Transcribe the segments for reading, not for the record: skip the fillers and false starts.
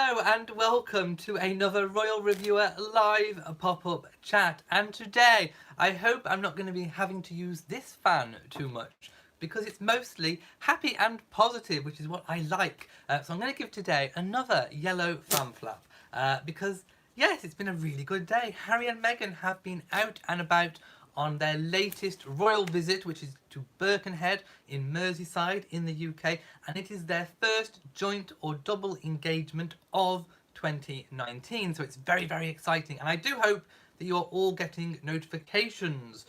Hello and welcome to another Royal Reviewer live pop-up chat, and today I hope I'm not going to be having to use this fan too much because it's mostly happy and positive, which is what I like. So I'm going to give today another yellow fan flap because yes, it's been a really good day. Harry and Meghan have been out and about on their latest royal visit, which is to Birkenhead in Merseyside in the UK, and it is their first joint or double engagement of 2019. So it's very, very exciting, and I do hope that you're all getting notifications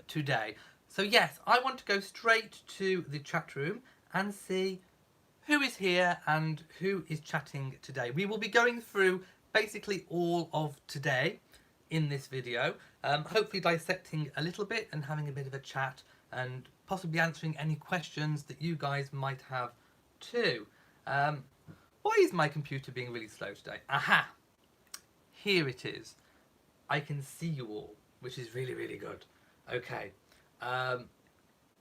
today. So yes, I want to go straight to the chat room and see who is here and who is chatting today. We will be going through basically all of today in this video, hopefully dissecting a little bit and having a bit of a chat and possibly answering any questions that you guys might have too. Why is my computer being really slow today? Aha! Here it is. I can see you all, which is really, really good. Okay.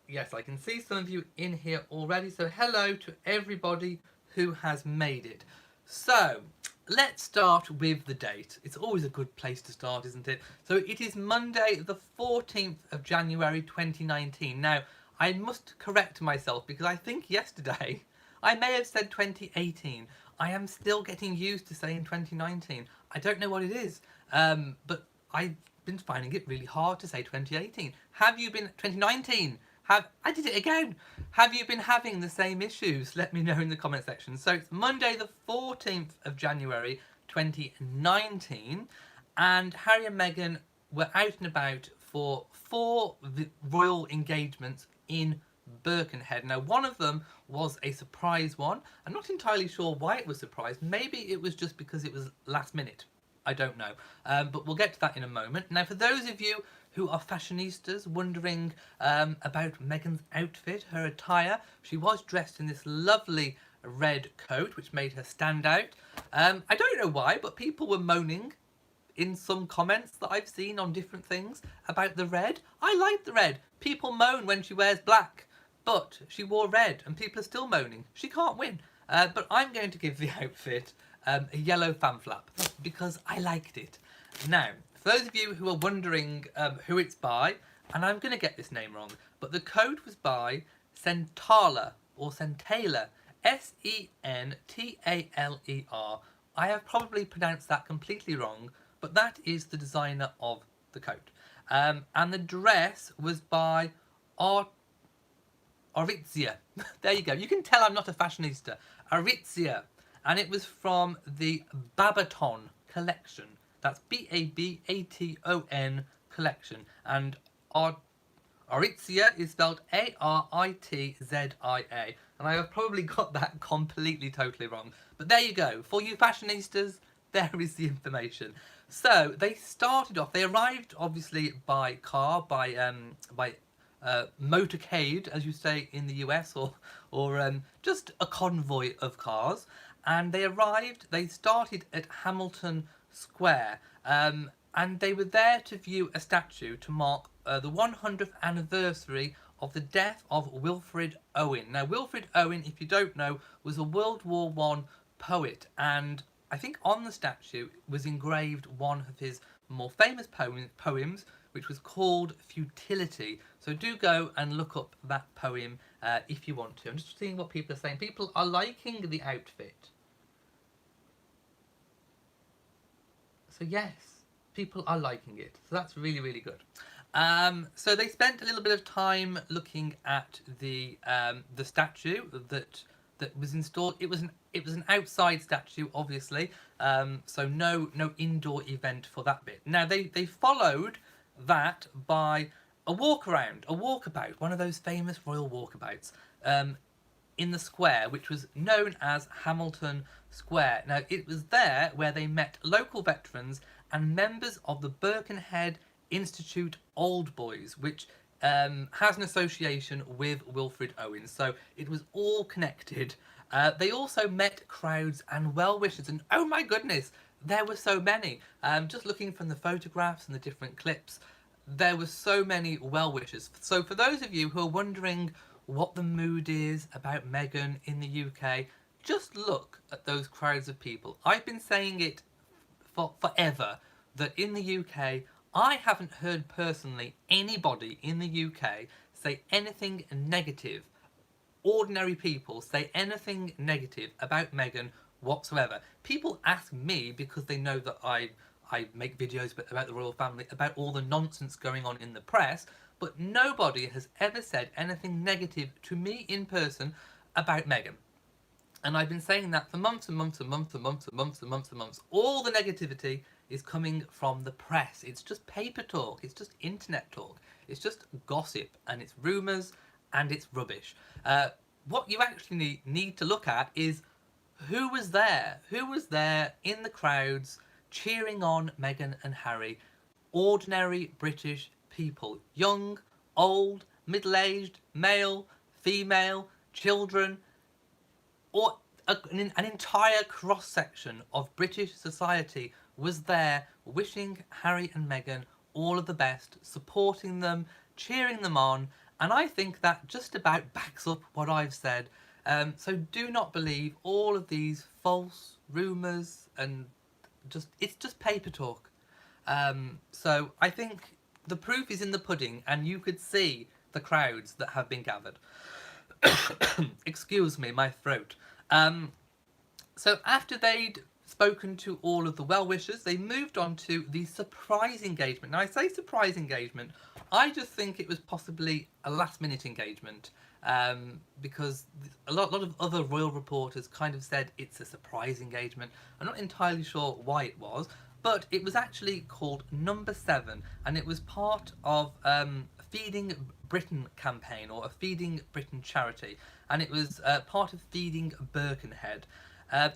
Yes, I can see some of you in here already, so hello to everybody who has made it. So, let's start with the date. It's always a good place to start, isn't it? So it is Monday the 14th of January 2019. Now, I must correct myself because I think yesterday I may have said 2018. I am still getting used to saying 2019. I don't know what it is, but I've been finding it really hard to say 2018. Have you been 2019? I did it again. Have you been having the same issues? Let me know in the comment section. So it's Monday the 14th of January 2019, and Harry and Meghan were out and about for 4 royal engagements in Birkenhead. Now, one of them was a surprise one. I'm not entirely sure why it was surprise. Maybe it was just because it was last minute. I don't know, but we'll get to that in a moment. Now, for those of you who are fashionistas wondering about Meghan's outfit, her attire, she was dressed in this lovely red coat, which made her stand out. I don't know why, but people were moaning in some comments that I've seen on different things about the red. I like the red. People moan when she wears black, but she wore red and people are still moaning. She can't win. But I'm going to give the outfit a yellow fan flap because I liked it. Now, for those of you who are wondering who it's by, and I'm going to get this name wrong, but the coat was by Sentala or Sentailer, Sentalerer. I have probably pronounced that completely wrong, but that is the designer of the coat. And the dress was by Aritzia. There you go. You can tell I'm not a fashionista. Aritzia. And it was from the Babaton collection. That's Babaton collection. And Aritzia is spelled Aritzia. And I have probably got that completely, totally wrong. But there you go. For you fashionistas, there is the information. So they started off, they arrived obviously by car, by motorcade, as you say in the US, or just a convoy of cars. And they arrived, they started at Hamilton Square, and they were there to view a statue to mark the 100th anniversary of the death of Wilfred Owen. Now, Wilfred Owen, if you don't know, was a World War I poet, and I think on the statue was engraved one of his more famous poems, which was called Futility. So do go and look up that poem if you want to. I'm just seeing what people are saying. People are liking the outfit. So yes, people are liking it. So that's really, really good. So they spent a little bit of time looking at the statue that was installed. It was an outside statue, obviously. So no indoor event for that bit. Now they followed that by a walkabout, one of those famous royal walkabouts, in the square, which was known as Hamilton Square. Now, it was there where they met local veterans and members of the Birkenhead Institute Old Boys, which has an association with Wilfred Owen. So it was all connected. They also met crowds and well-wishers, and oh my goodness, there were so many. Just looking from the photographs and the different clips, there were so many well-wishers. So for those of you who are wondering what the mood is about Meghan in the UK, just look at those crowds of people. I've been saying it for forever that in the UK, I haven't heard personally anybody in the UK say anything negative, ordinary people say anything negative about Meghan whatsoever. People ask me because they know that I make videos about the royal family, about all the nonsense going on in the press, but nobody has ever said anything negative to me in person about Meghan. And I've been saying that for months and months and months and months and months and months and months. All the negativity is coming from the press. It's just paper talk. It's just internet talk. It's just gossip and it's rumours and it's rubbish. What you actually need to look at is who was there? Who was there in the crowds cheering on Meghan and Harry? Ordinary British people. Young, old, middle-aged, male, female, children, or an entire cross-section of British society was there wishing Harry and Meghan all of the best, supporting them, cheering them on, and I think that just about backs up what I've said. So do not believe all of these false rumours and it's just paper talk. So I think the proof is in the pudding, and you could see the crowds that have been gathered. Excuse me, my throat. So after they'd spoken to all of the well-wishers, they moved on to the surprise engagement. Now, I say surprise engagement, I just think it was possibly a last-minute engagement, because a lot of other royal reporters kind of said it's a surprise engagement. I'm not entirely sure why it was, but it was actually called Number 7, and it was part of Feeding Britain campaign, or a Feeding Britain charity, and it was part of Feeding Birkenhead.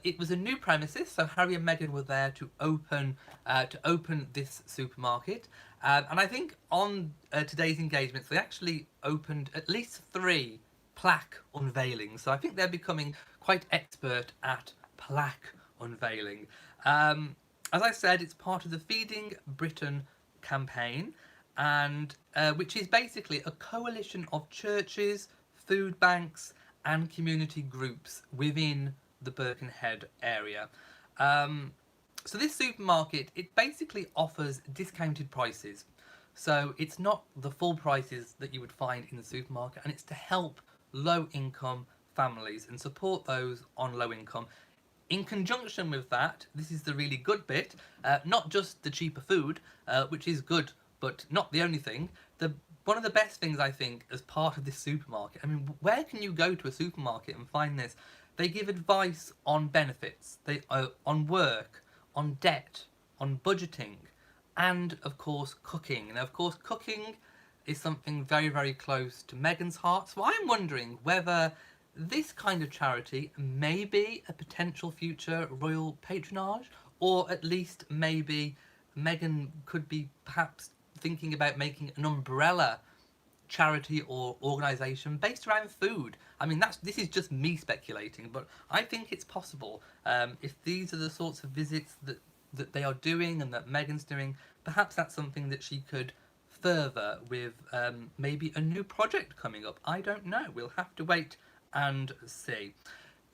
It was a new premises, so Harry and Meghan were there to open this supermarket, and I think on today's engagements they actually opened at least 3 plaque unveilings. So I think they're becoming quite expert at plaque unveiling. As I said, it's part of the Feeding Britain campaign, and which is basically a coalition of churches, food banks, and community groups within the Birkenhead area. So this supermarket, it basically offers discounted prices. So it's not the full prices that you would find in the supermarket, and it's to help low-income families and support those on low income. In conjunction with that, this is the really good bit, not just the cheaper food, which is good, but not the only thing. One of the best things, I think, as part of this supermarket, I mean, where can you go to a supermarket and find this? They give advice on benefits, on work, on debt, on budgeting, and, of course, cooking. Now, of course, cooking is something very, very close to Meghan's heart, so I'm wondering whether this kind of charity may be a potential future royal patronage, or at least maybe Meghan could be perhaps thinking about making an umbrella charity or organisation based around food. I mean, this is just me speculating, but I think it's possible. If these are the sorts of visits that they are doing and that Meghan's doing, perhaps that's something that she could further with maybe a new project coming up. I don't know. We'll have to wait and see.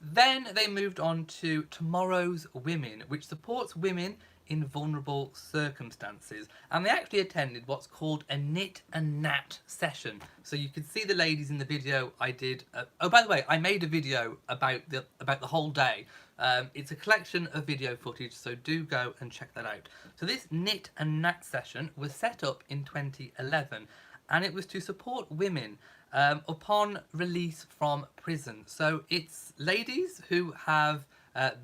Then they moved on to Tomorrow's Women, which supports women in vulnerable circumstances, and they actually attended what's called a knit and nat session. So you could see the ladies in the video I did. Oh, by the way, I made a video about the whole day. It's a collection of video footage, so do go and check that out. So this knit and nat session was set up in 2011, and it was to support women upon release from prison. So it's ladies who have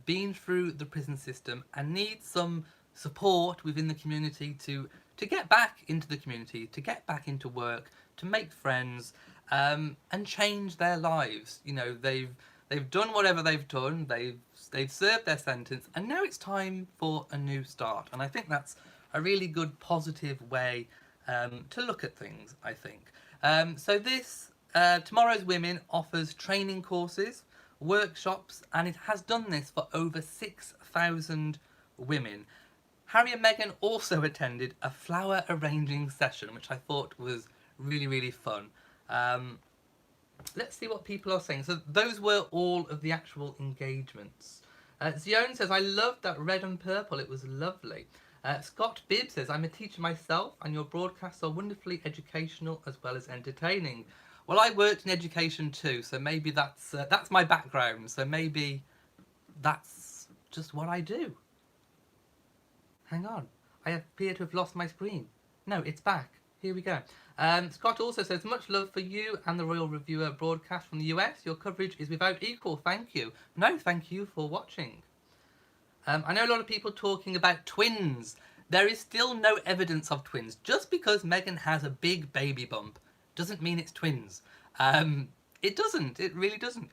been through the prison system and need some support within the community to get back into the community, to get back into work, to make friends, and change their lives. You know, they've done whatever they've done, they've served their sentence, and now it's time for a new start. And I think that's a really good positive way to look at things, I think. So this Tomorrow's Women offers training courses, workshops, and it has done this for over 6,000 women. Harry and Meghan also attended a flower arranging session, which I thought was really, really fun. let's see what people are saying. So those were all of the actual engagements. Zion says, I loved that red and purple. It was lovely. Scott Bibb says, I'm a teacher myself and your broadcasts are wonderfully educational as well as entertaining. Well, I worked in education too, so maybe that's my background. So maybe that's just what I do. Hang on. I appear to have lost my screen. No, it's back. Here we go. Scott also says, much love for you and the Royal Reviewer broadcast from the US. Your coverage is without equal. Thank you. No, thank you for watching. I know a lot of people talking about twins. There is still no evidence of twins. Just because Meghan has a big baby bump doesn't mean it's twins. It doesn't. It really doesn't.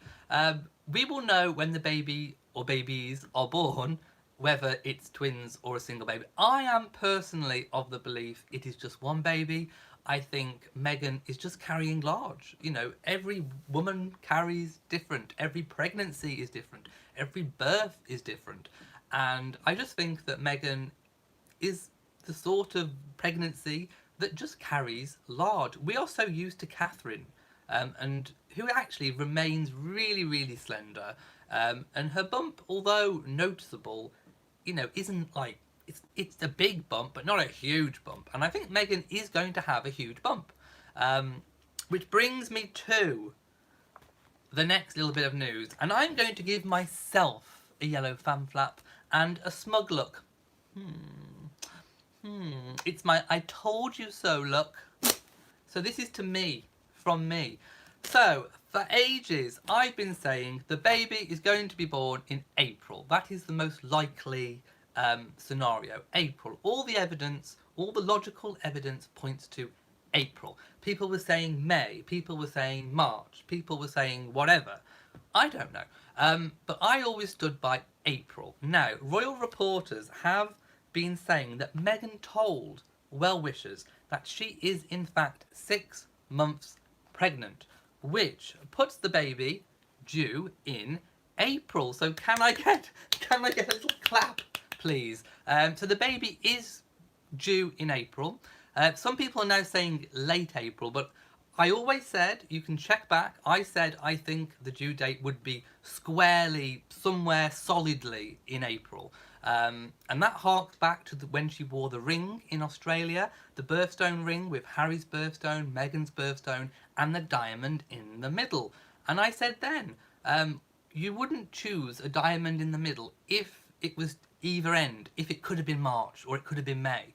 We will know when the baby or babies are born whether it's twins or a single baby. I am personally of the belief it is just one baby. I think Meghan is just carrying large. You know, every woman carries different. Every pregnancy is different. Every birth is different. And I just think that Meghan is the sort of pregnancy that just carries large. We are so used to Catherine, and who actually remains really, really slender. And her bump, although noticeable, you know, isn't like, it's a big bump, but not a huge bump. And I think Meghan is going to have a huge bump. Which brings me to the next little bit of news. And I'm going to give myself a yellow fan flap and a smug look. It's my I told you so look. So this is to me, from me. So, for ages, I've been saying the baby is going to be born in April. That is the most likely scenario. April. All the evidence, all the logical evidence points to April. People were saying May. People were saying March. People were saying whatever. I don't know. But I always stood by April. Now, royal reporters have been saying that Meghan told well-wishers that she is in fact 6 months pregnant, which puts the baby due in April. So can I get a little clap, please? So the baby is due in April. Some people are now saying late April, but I always said, you can check back, I said I think the due date would be squarely, somewhere solidly in April. And that harks back to when she wore the ring in Australia, the birthstone ring with Harry's birthstone, Meghan's birthstone, and the diamond in the middle. And I said then, you wouldn't choose a diamond in the middle if it was either end, if it could have been March or it could have been May.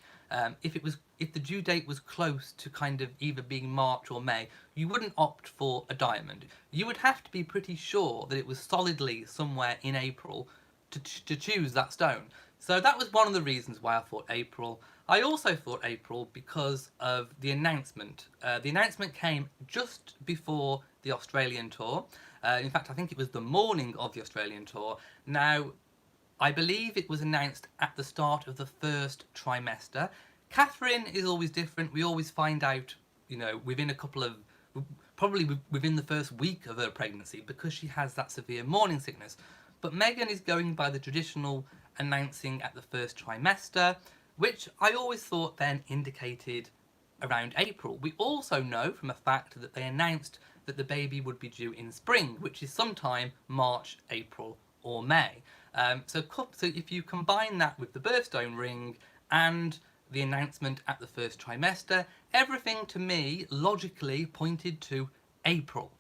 If the due date was close to kind of either being March or May, you wouldn't opt for a diamond. You would have to be pretty sure that it was solidly somewhere in April to choose that stone. So that was one of the reasons why I thought April. I also thought April because of the announcement. The announcement came just before the Australian tour. In fact, I think it was the morning of the Australian tour. Now, I believe it was announced at the start of the first trimester. Catherine is always different. We always find out, you know, within a couple of, probably within the first week of her pregnancy, because she has that severe morning sickness. But Meghan is going by the traditional announcing at the first trimester, which I always thought then indicated around April. We also know from a fact that they announced that the baby would be due in spring, which is sometime March, April or May. So if you combine that with the birthstone ring and the announcement at the first trimester, everything to me logically pointed to April.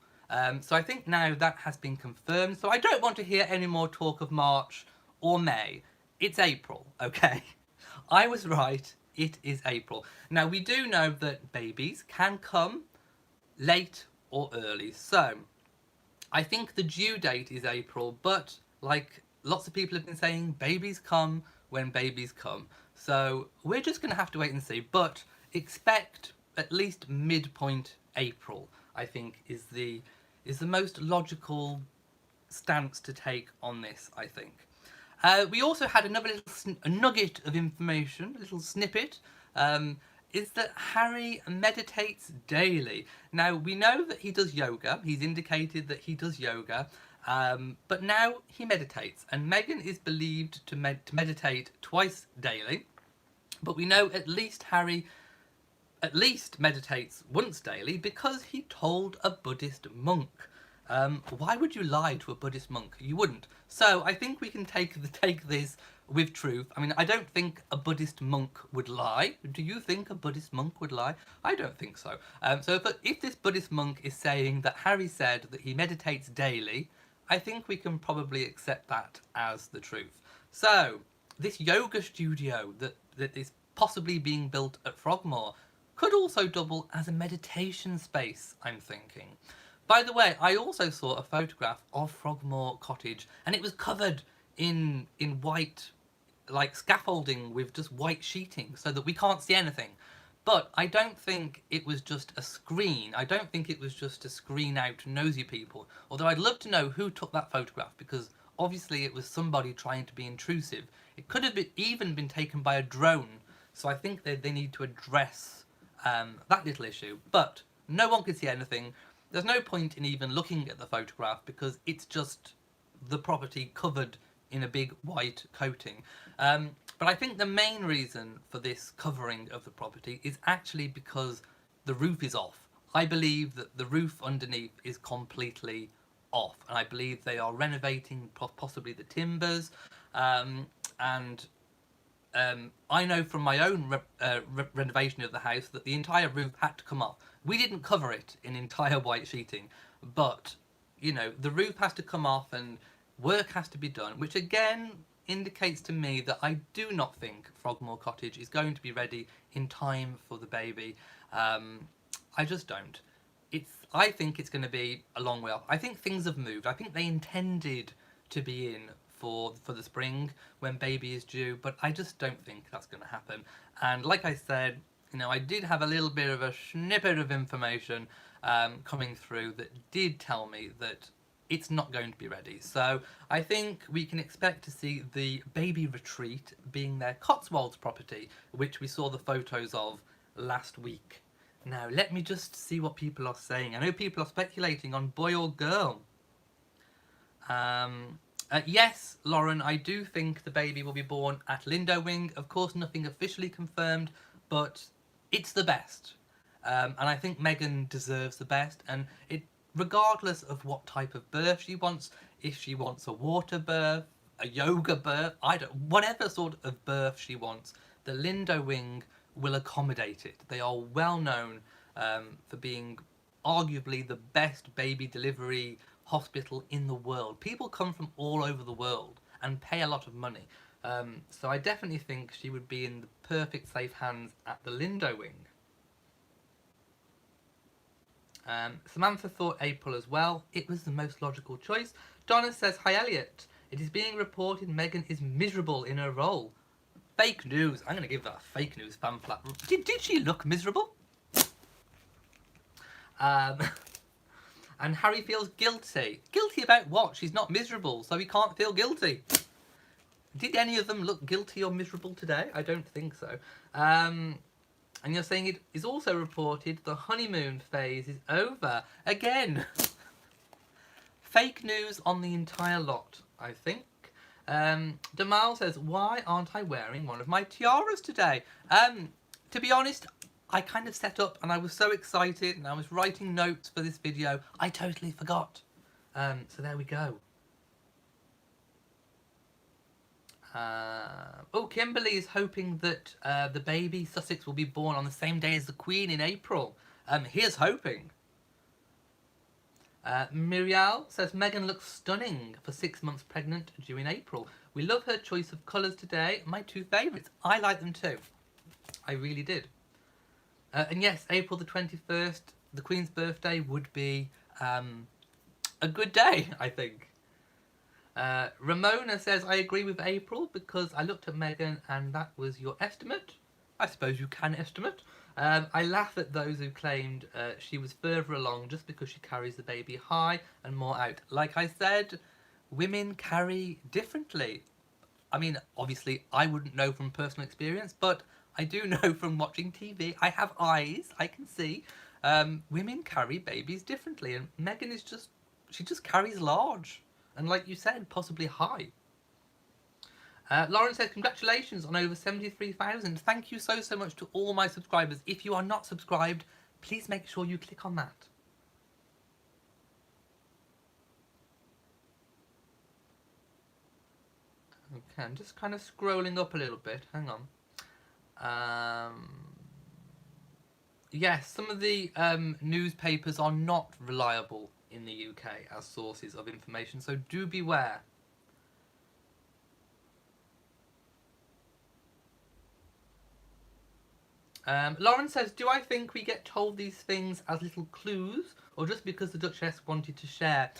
So I think now that has been confirmed. So I don't want to hear any more talk of March or May. It's April, okay? I was right. It is April. Now, we do know that babies can come late or early. So I think the due date is April, but like lots of people have been saying, babies come when babies come. So we're just going to have to wait and see. But expect at least midpoint April, I think, is the most logical stance to take on this, I think. We also had another little nugget of information, a little snippet, is that Harry meditates daily. Now, we know that he does yoga. He's indicated that he does yoga. But now he meditates. And Meghan is believed to meditate twice daily. But we know at least Harry at least meditates once daily because he told a Buddhist monk. Why would you lie to a Buddhist monk? You wouldn't. So I think we can take this with truth. I mean, I don't think a Buddhist monk would lie. Do you think a Buddhist monk would lie? I don't think so. So if this Buddhist monk is saying that Harry said that he meditates daily, I think we can probably accept that as the truth. So this yoga studio that is possibly being built at Frogmore could also double as a meditation space, I'm thinking. By the way, I also saw a photograph of Frogmore Cottage, and it was covered in white, like scaffolding with just white sheeting, so that we can't see anything. But I don't think it was just a screen. I don't think it was just to screen out nosy people. Although I'd love to know who took that photograph, because obviously it was somebody trying to be intrusive. It could have even been taken by a drone. So I think they need to address that little issue. But no one could see anything. There's no point in even looking at the photograph because it's just the property covered in a big white coating. But I think the main reason for this covering of the property is actually because the roof is off. I believe that the roof underneath is completely off, and I believe they are renovating possibly the timbers, and I know from my own renovation of the house that the entire roof had to come off. We didn't cover it in entire white sheeting, but you know, the roof has to come off and work has to be done, which again indicates to me that I do not think Frogmore Cottage is going to be ready in time for the baby. I just don't. I think it's going to be a long way off. I think things have moved. I think they intended to be in for the spring when baby is due, but I just don't think that's going to happen. And like I said, you know, I did have a little bit of a snippet of information coming through that did tell me that it's not going to be ready. So I think we can expect to see the baby retreat being their Cotswolds property, which we saw the photos of last week. Now let me just see what people are saying. I know people are speculating on boy or girl. Yes, Lauren, I do think the baby will be born at Lindowing. Of course, nothing officially confirmed, but it's the best. And I think Meghan deserves the best. And regardless of what type of birth she wants, if she wants a water birth, a yoga birth, whatever sort of birth she wants, the Lindowing will accommodate it. They are well known for being arguably the best baby delivery hospital in the world. People come from all over the world and pay a lot of money. So I definitely think she would be in the perfect safe hands at the Lindowing. Samantha thought April as well. It was the most logical choice. Donna says, hi Elliot. It is being reported Meghan is miserable in her role. Fake news. I'm going to give that a fake news fan flat. Did she look miserable? And Harry feels guilty. Guilty about what? She's not miserable, so he can't feel guilty. Did any of them look guilty or miserable today? I don't think so. And you're saying it is also reported the honeymoon phase is over. Again. Fake news on the entire lot, I think. Damal says, why aren't I wearing one of my tiaras today? To be honest, I kind of set up and I was so excited and I was writing notes for this video, I totally forgot. So there we go. Oh, Kimberly is hoping that the baby Sussex will be born on the same day as the Queen in April. Here's hoping. Muriel says, Meghan looks stunning for 6 months pregnant, due in April. We love her choice of colours today. My two favourites. I like them too. I really did. And yes, April the 21st, the Queen's birthday, would be a good day, I think. Ramona says, I agree with April because I looked at Meghan and that was your estimate. I suppose you can estimate. I laugh at those who claimed she was further along just because she carries the baby high and more out. Like I said, women carry differently. I mean, obviously, I wouldn't know from personal experience, but I do know from watching TV. I have eyes, I can see. Women carry babies differently, and Meghan is she just carries large. And like you said, possibly high. Lauren says, congratulations on over 73,000. Thank you so, so much to all my subscribers. If you are not subscribed, please make sure you click on that. Okay, I'm just kind of scrolling up a little bit. Hang on. Yes, some of the newspapers are not reliable in the UK as sources of information, so do beware. Lauren says, do I think we get told these things as little clues, or just because the Duchess wanted to share?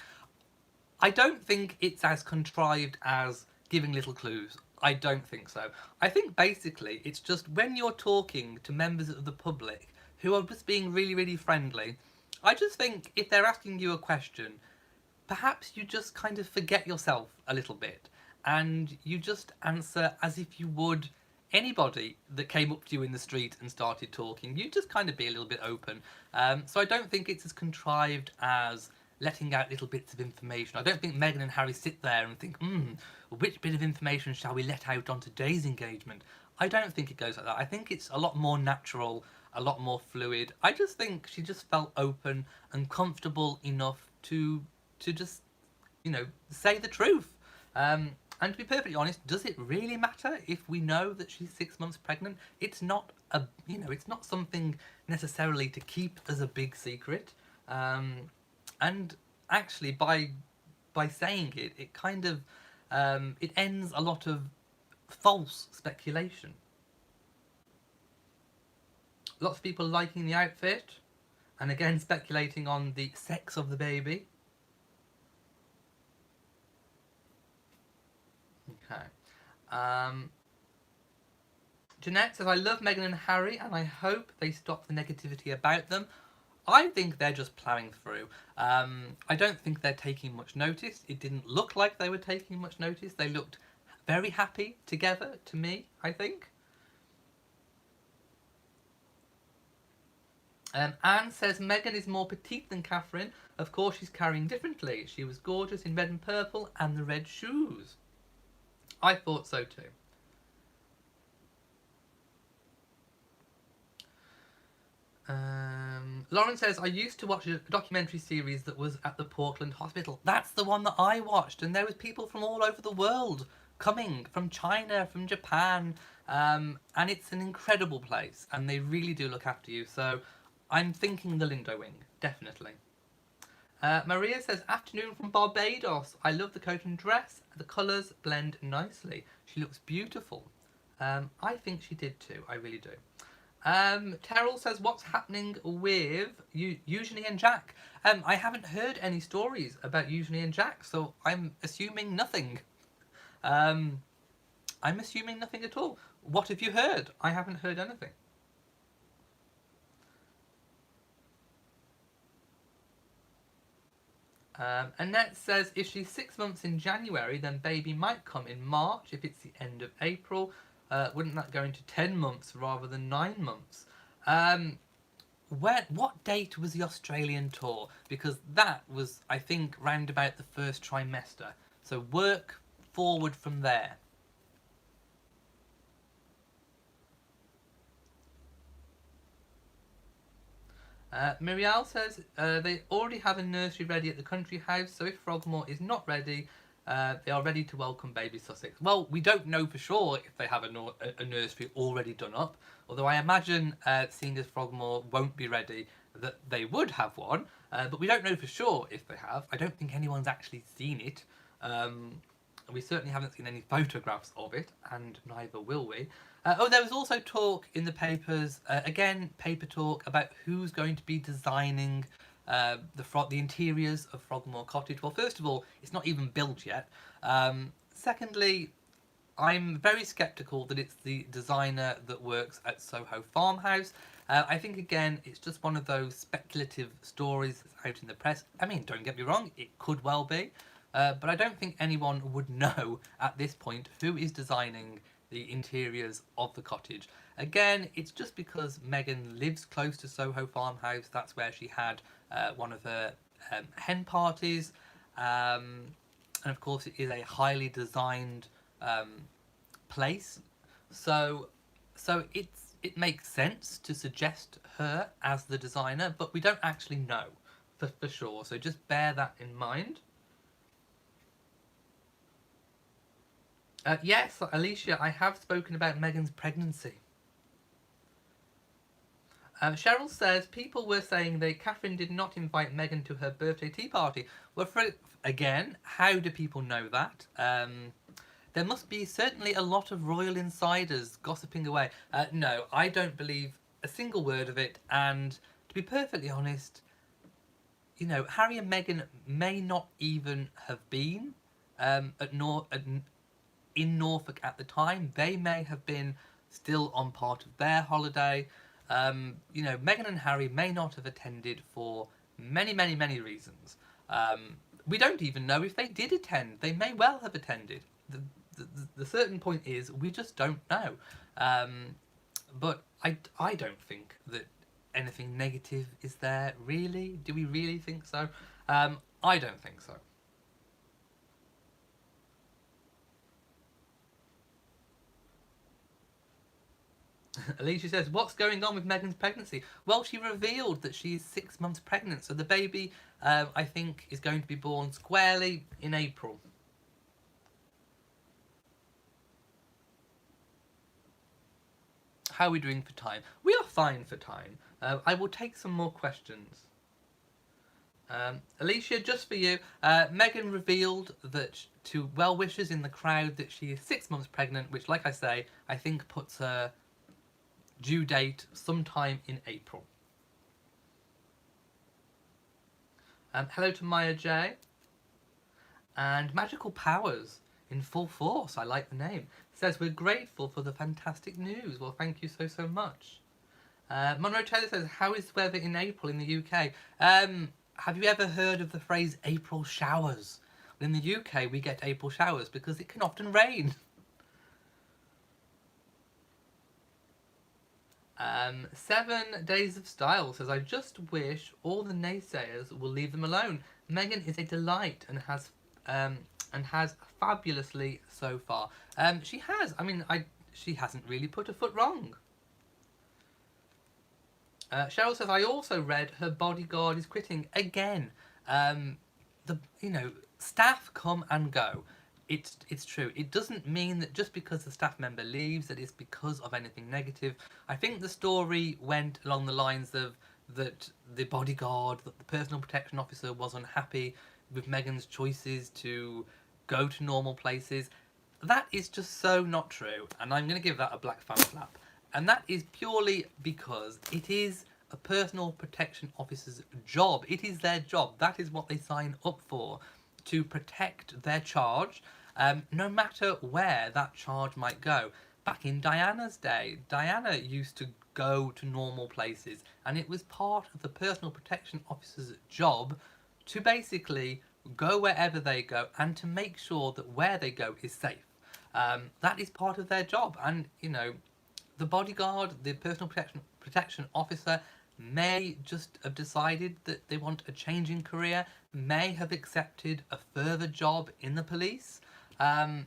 I don't think it's as contrived as giving little clues. I don't think so. I think basically it's just when you're talking to members of the public who are just being really, really friendly, I just think if they're asking you a question, perhaps you just kind of forget yourself a little bit and you just answer as if you would anybody that came up to you in the street and started talking. You just kind of be a little bit open. So I don't think it's as contrived as letting out little bits of information. I don't think Meghan and Harry sit there and think, which bit of information shall we let out on today's engagement? I don't think it goes like that. I think it's a lot more natural, a lot more fluid. I just think she just felt open and comfortable enough to just, say the truth. And to be perfectly honest, does it really matter if we know that she's 6 months pregnant? It's not it's not something necessarily to keep as a big secret. And actually, by saying it, it kind of it ends a lot of false speculation. Lots of people liking the outfit, and again speculating on the sex of the baby. Okay. Jeanette says, I love Meghan and Harry and I hope they stop the negativity about them. I think they're just ploughing through. I don't think they're taking much notice. It didn't look like they were taking much notice. They looked very happy together, to me, I think. Anne says, Meghan is more petite than Catherine. Of course, she's carrying differently. She was gorgeous in red and purple and the red shoes. I thought so too. Lauren says, I used to watch a documentary series that was at the Portland Hospital. That's the one that I watched, and there was people from all over the world coming, from China, from Japan, and it's an incredible place, and they really do look after you, so I'm thinking the Lindo wing, definitely. Maria says, afternoon from Barbados. I love the coat and dress. The colours blend nicely. She looks beautiful. I think she did too. I really do. Terrell says, what's happening with Eugenie and Jack? I haven't heard any stories about Eugenie and Jack, so I'm assuming nothing. I'm assuming nothing at all. What have you heard? I haven't heard anything. Annette says, if she's 6 months in January, then baby might come in March if it's the end of April. Wouldn't that go into 10 months rather than 9 months? What date was the Australian tour? Because that was, I think, round about the first trimester. So work forward from there. Muriel says, they already have a nursery ready at the country house, so if Frogmore is not ready, they are ready to welcome baby Sussex. Well, we don't know for sure if they have a nursery already done up, although I imagine, seeing as Frogmore won't be ready, that they would have one, but we don't know for sure if they have. I don't think anyone's actually seen it. We certainly haven't seen any photographs of it, and neither will we. There was also talk in the papers, again, paper talk, about who's going to be designing the interiors of Frogmore Cottage. Well, first of all, it's not even built yet. Secondly, I'm very sceptical that it's the designer that works at Soho Farmhouse. I think, again, it's just one of those speculative stories that's out in the press. I mean, don't get me wrong, it could well be. But I don't think anyone would know at this point who is designing the interiors of the cottage. Again, it's just because Meghan lives close to Soho Farmhouse. That's where she had one of her hen parties. And of course, it is a highly designed place. So it makes sense to suggest her as the designer, but we don't actually know for sure. So just bear that in mind. Yes, Alicia, I have spoken about Meghan's pregnancy. Cheryl says people were saying that Catherine did not invite Meghan to her birthday tea party. Well, again, how do people know that? There must be certainly a lot of royal insiders gossiping away. No, I don't believe a single word of it. And to be perfectly honest, you know, Harry and Meghan may not even have been in Norfolk at the time. They may have been still on part of their holiday. You know, Meghan and Harry may not have attended for many, many, many reasons. We don't even know if they did attend. They may well have attended. The certain point is we just don't know. But I don't think that anything negative is there, really. Do we really think so? I don't think so. Alicia says, what's going on with Meghan's pregnancy? Well, she revealed that she is 6 months pregnant, so the baby, I think, is going to be born squarely in April. How are we doing for time? We are fine for time. I will take some more questions. Alicia, just for you, Meghan revealed that to well-wishers in the crowd that she is 6 months pregnant, which, like I say, I think puts her due date sometime in April. Hello to Maya J. And Magical Powers in full force, I like the name, says we're grateful for the fantastic news. Well, thank you so much. Monroe Taylor says, how is the weather in April in the UK? Have you ever heard of the phrase April showers? Well, in the UK we get April showers because it can often rain. 7 Days of Style says, I just wish all the naysayers will leave them alone. Meghan is a delight and has fabulously so far. She has. I mean, she hasn't really put a foot wrong. Cheryl says, I also read her bodyguard is quitting again. Staff come and go. It's true. It doesn't mean that just because the staff member leaves that it's because of anything negative. I think the story went along the lines of that the bodyguard, that the personal protection officer was unhappy with Meghan's choices to go to normal places. That is just so not true, and I'm going to give that a black fan flap. And that is purely because it is a personal protection officer's job. It is their job. That is what they sign up for, to protect their charge. No matter where that charge might go. Back in Diana's day, Diana used to go to normal places, and it was part of the personal protection officer's job to basically go wherever they go and to make sure that where they go is safe. That is part of their job, and you know, the bodyguard, the personal protection officer, may just have decided that they want a change in career, may have accepted a further job in the police.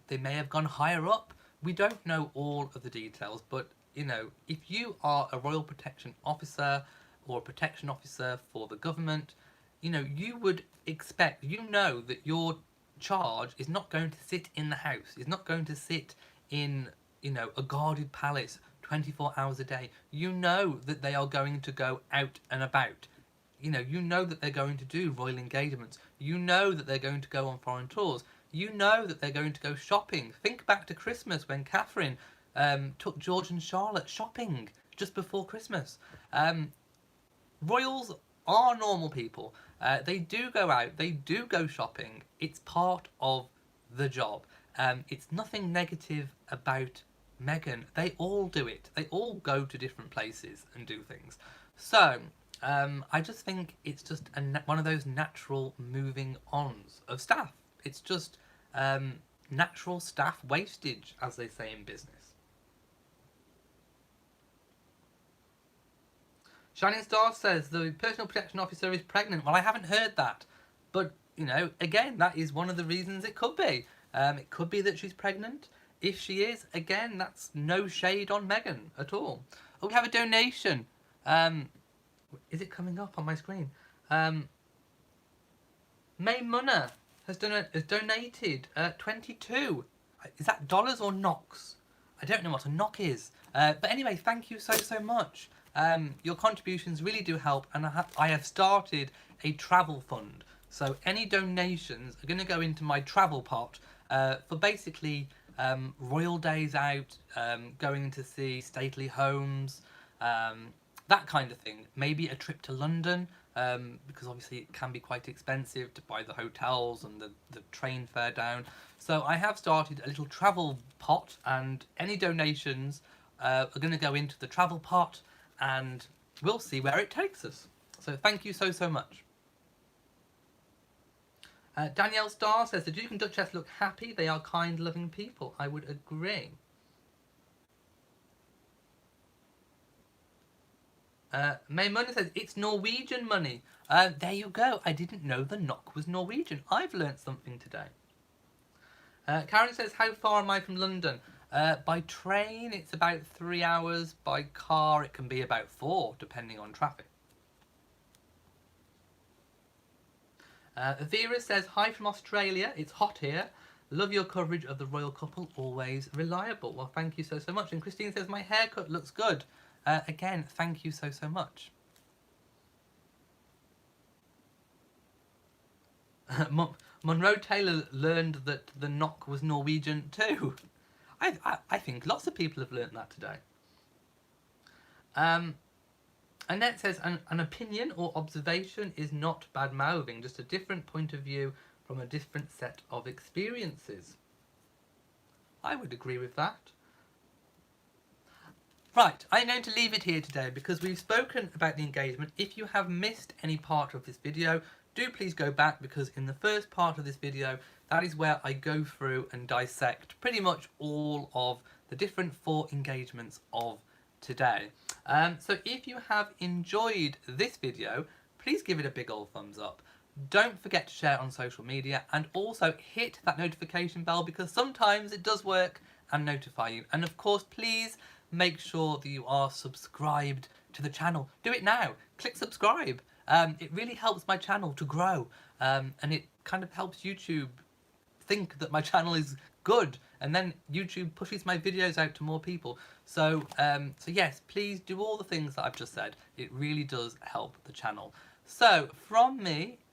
They may have gone higher up. We don't know all of the details, but you know, if you are a royal protection officer or a protection officer for the government, you know, you would expect, you know, that your charge is not going to sit in the house, is not going to sit in, you know, a guarded palace 24 hours a day. You know that they are going to go out and about. You know that they're going to do royal engagements. You know that they're going to go on foreign tours. You know that they're going to go shopping. Think back to Christmas when Catherine took George and Charlotte shopping just before Christmas. Royals are normal people. They do go out. They do go shopping. It's part of the job. It's nothing negative about Meghan. They all do it. They all go to different places and do things. So I just think it's just one of those natural moving ons of staff. It's just natural staff wastage, as they say in business. Shining Star says the personal protection officer is pregnant. Well, I haven't heard that. But, you know, again, that is one of the reasons it could be. It could be that she's pregnant. If she is, again, that's no shade on Meghan at all. Oh, we have a donation. Is it coming up on my screen? May Munna has donated 22. Is that dollars or knocks? I don't know what a knock is. But anyway, thank you so much. Your contributions really do help, and I have started a travel fund. So any donations are going to go into my travel pot for basically royal days out, going to see stately homes, that kind of thing. Maybe a trip to London, because obviously it can be quite expensive to buy the hotels and the train fare down. So I have started a little travel pot, and any donations are going to go into the travel pot, and we'll see where it takes us. So thank you so much. Danielle Starr says, the Duke and Duchess look happy. They are kind, loving people. I would agree. May Munna says, it's Norwegian money. There you go. I didn't know the NOK was Norwegian. I've learnt something today. Karen says, how far am I from London? By train, it's about 3 hours. By car, it can be about 4, depending on traffic. Vera says, hi from Australia. It's hot here. Love your coverage of the royal couple. Always reliable. Well, thank you so much. And Christine says, my haircut looks good. Again, thank you so much. Monroe Taylor learned that the knock was Norwegian too. I think lots of people have learnt that today. Annette says, an opinion or observation is not bad-mouthing, just a different point of view from a different set of experiences. I would agree with that. Right, I'm going to leave it here today because we've spoken about the engagement. If you have missed any part of this video, do please go back, because in the first part of this video, that is where I go through and dissect pretty much all of the different 4 engagements of today. So if you have enjoyed this video, please give it a big old thumbs up. Don't forget to share on social media, and also hit that notification bell, because sometimes it does work and notify you. And of course, please make sure that you are subscribed to the channel. Do it now. Click subscribe. It really helps my channel to grow, and it kind of helps YouTube think that my channel is good, and then YouTube pushes my videos out to more people. So yes, please do all the things that I've just said. It really does help the channel. So from me,